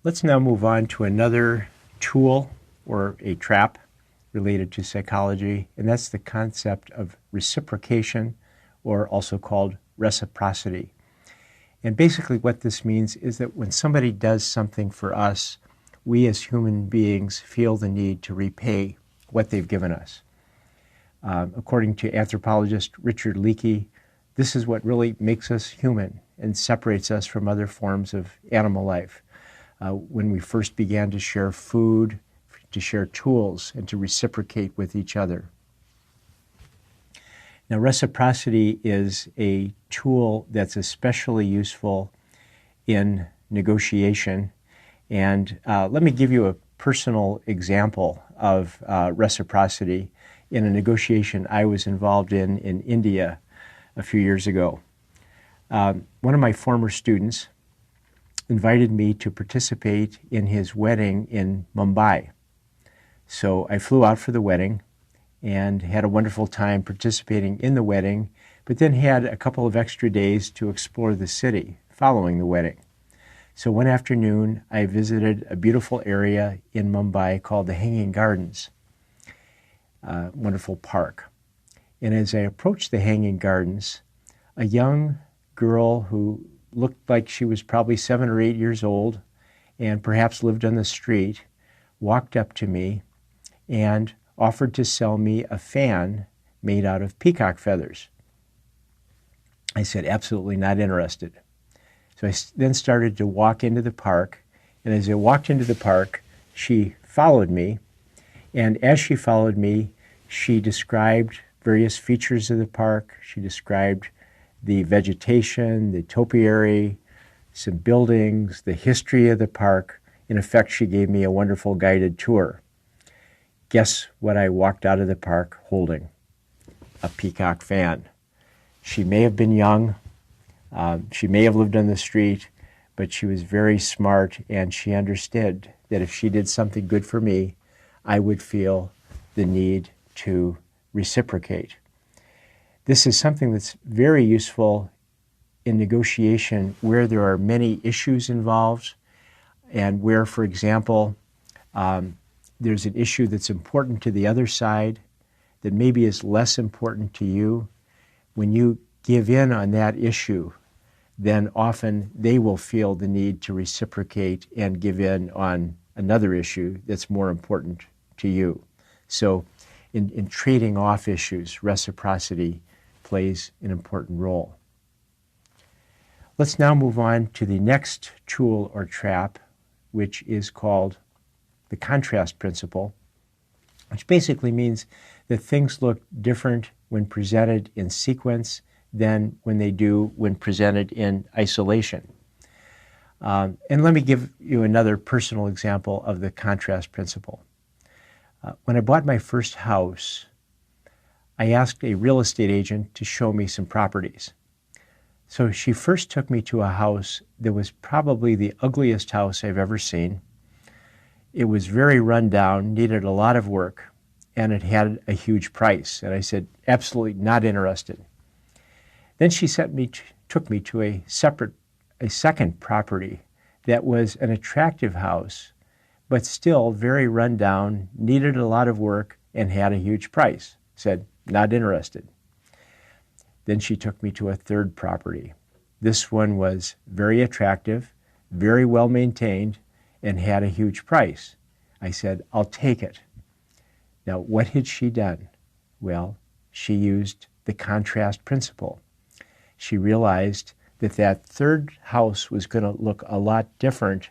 Let's now move on to another tool or a trap related to psychology, and that's the concept of reciprocation, or also called reciprocity. And basically what this means is that when somebody does something for us, we as human beings feel the need to repay what they've given us. According to anthropologist Richard Leakey, this is what really makes us human and separates us from other forms of animal life. When we first began to share food, to share tools, and to reciprocate with each other. Now, reciprocity is a tool that's especially useful in negotiation. And let me give you a personal example of reciprocity in a negotiation I was involved in India a few years ago. One of my former students invited me to participate in his wedding in Mumbai. So I flew out for the wedding and had a wonderful time participating in the wedding, but then had a couple of extra days to explore the city following the wedding. So one afternoon, I visited a beautiful area in Mumbai called the Hanging Gardens, a wonderful park. And as I approached the Hanging Gardens, a young girl who looked like she was probably 7 or 8 years old and perhaps lived on the street walked up to me and offered to sell me a fan made out of peacock feathers. I said, absolutely not interested. So I then started to walk into the park, and as I walked into the park, she followed me, and as she followed me, she described various features of the park. She described the vegetation, the topiary, some buildings, the history of the park. In effect, she gave me a wonderful guided tour. Guess what I walked out of the park holding? A peacock fan. She may have been young, she may have lived on the street, but she was very smart, and she understood that if she did something good for me, I would feel the need to reciprocate. This is something that's very useful in negotiation where there are many issues involved and where, for example, there's an issue that's important to the other side that maybe is less important to you. When you give in on that issue, then often they will feel the need to reciprocate and give in on another issue that's more important to you. So in trading off issues, reciprocity plays an important role. Let's now move on to the next tool or trap, which is called the contrast principle, which basically means that things look different when presented in sequence than when they do when presented in isolation. And let me give you another personal example of the contrast principle. When I bought my first house, I asked a real estate agent to show me some properties. So she first took me to a house that was probably the ugliest house I've ever seen. It was very run down, needed a lot of work, and it had a huge price. And I said, absolutely not interested. Then she took me to a second property that was an attractive house, but still very run down, needed a lot of work, and had a huge price. Said, not interested. Then she took me to a third property. This one was very attractive, very well maintained, and had a huge price. I said, I'll take it. Now, what had she done? Well, she used the contrast principle. She realized that that third house was going to look a lot different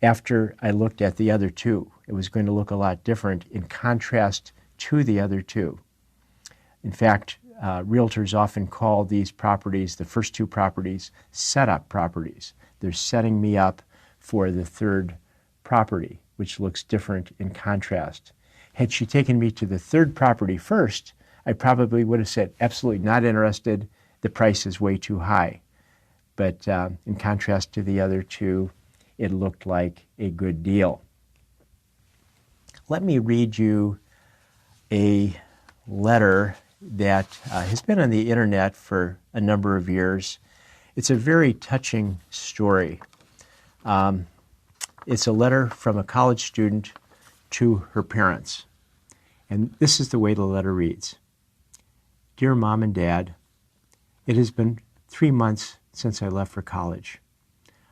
after I looked at the other two. It was going to look a lot different in contrast to the other two. In fact, realtors often call these properties, the first two properties, setup properties. They're setting me up for the third property, which looks different in contrast. Had she taken me to the third property first, I probably would have said, absolutely not interested, the price is way too high. But in contrast to the other two, it looked like a good deal. Let me read you a letter that has been on the internet for a number of years. It's a very touching story. It's a letter from a college student to her parents. And this is the way the letter reads. Dear Mom and Dad, it has been 3 months since I left for college.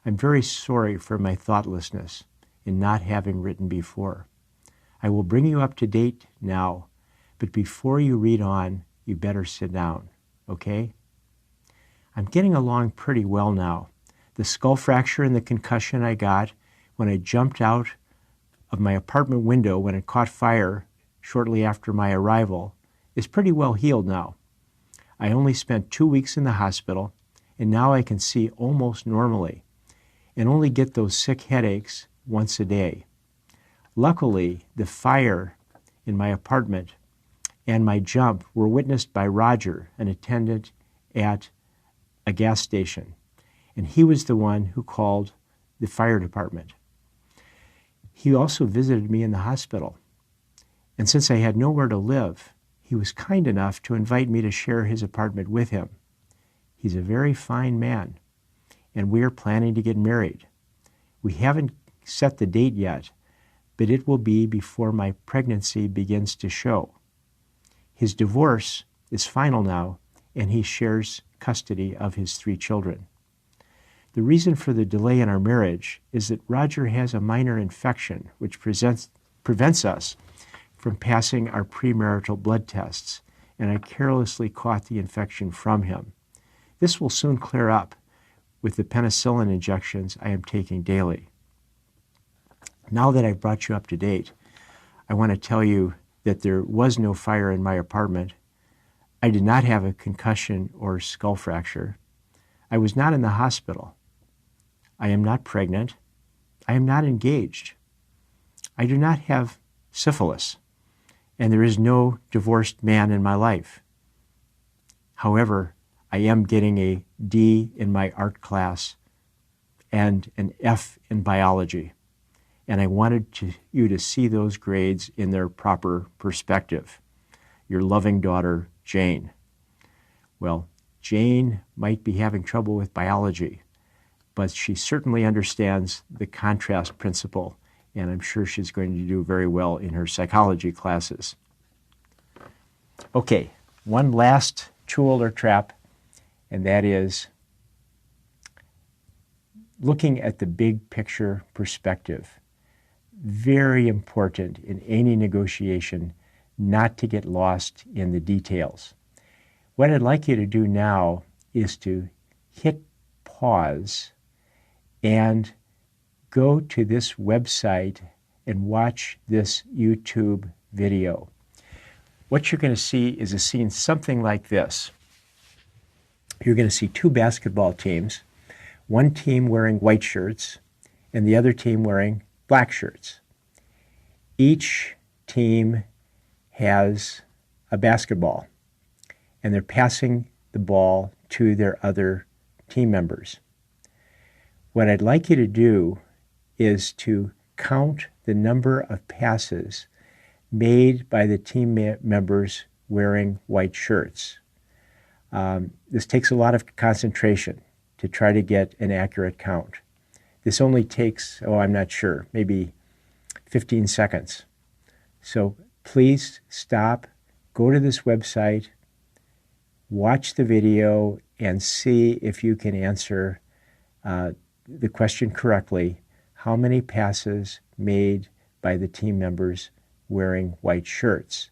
I'm very sorry for my thoughtlessness in not having written before. I will bring you up to date now, but before you read on, you better sit down, okay? I'm getting along pretty well now. The skull fracture and the concussion I got when I jumped out of my apartment window when it caught fire shortly after my arrival is pretty well healed now. I only spent 2 weeks in the hospital, and now I can see almost normally and only get those sick headaches once a day. Luckily, the fire in my apartment and my jump were witnessed by Roger, an attendant at a gas station, and he was the one who called the fire department. He also visited me in the hospital, and since I had nowhere to live, he was kind enough to invite me to share his apartment with him. He's a very fine man, and we are planning to get married. We haven't set the date yet, but it will be before my pregnancy begins to show. His divorce is final now, and he shares custody of his 3 children. The reason for the delay in our marriage is that Roger has a minor infection which prevents us from passing our premarital blood tests, and I carelessly caught the infection from him. This will soon clear up with the penicillin injections I am taking daily. Now that I've brought you up to date, I want to tell you that there was no fire in my apartment. I did not have a concussion or skull fracture. I was not in the hospital. I am not pregnant. I am not engaged. I do not have syphilis, and there is no divorced man in my life. However, I am getting a D in my art class and an F in biology, and I wanted you to see those grades in their proper perspective. Your loving daughter, Jane. Well, Jane might be having trouble with biology, but she certainly understands the contrast principle, and I'm sure she's going to do very well in her psychology classes. Okay, one last tool or trap, and that is looking at the big picture perspective. Very important in any negotiation not to get lost in the details. What I'd like you to do now is to hit pause and go to this website and watch this YouTube video. What you're going to see is a scene something like this. You're going to see 2 basketball teams, one team wearing white shirts and the other team wearing black shirts. Each team has a basketball, and they're passing the ball to their other team members. What I'd like you to do is to count the number of passes made by the team members wearing white shirts. This takes a lot of concentration to try to get an accurate count. This only takes, I'm not sure, maybe 15 seconds. So please stop, go to this website, watch the video, and see if you can answer the question correctly. How many passes made by the team members wearing white shirts?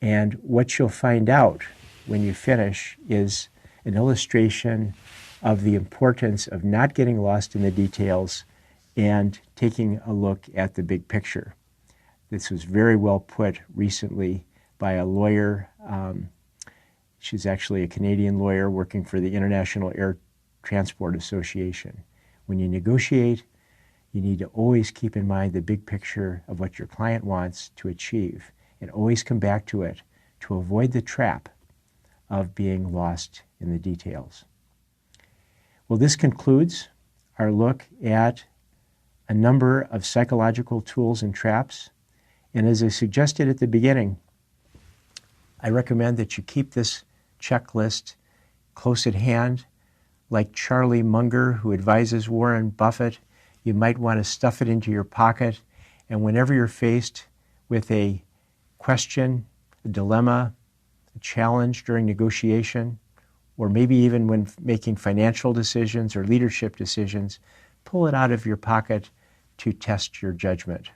And what you'll find out when you finish is an illustration of the importance of not getting lost in the details and taking a look at the big picture. This was very well put recently by a lawyer. She's actually a Canadian lawyer working for the International Air Transport Association. When you negotiate, you need to always keep in mind the big picture of what your client wants to achieve and always come back to it to avoid the trap of being lost in the details. Well, this concludes our look at a number of psychological tools and traps. And as I suggested at the beginning, I recommend that you keep this checklist close at hand. Like Charlie Munger, who advises Warren Buffett, You might want to stuff it into your pocket, and whenever you're faced with a question, a dilemma, a challenge during negotiation, or maybe even when making financial decisions or leadership decisions, pull it out of your pocket to test your judgment.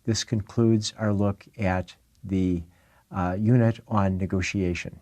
This concludes our look at the unit on negotiation.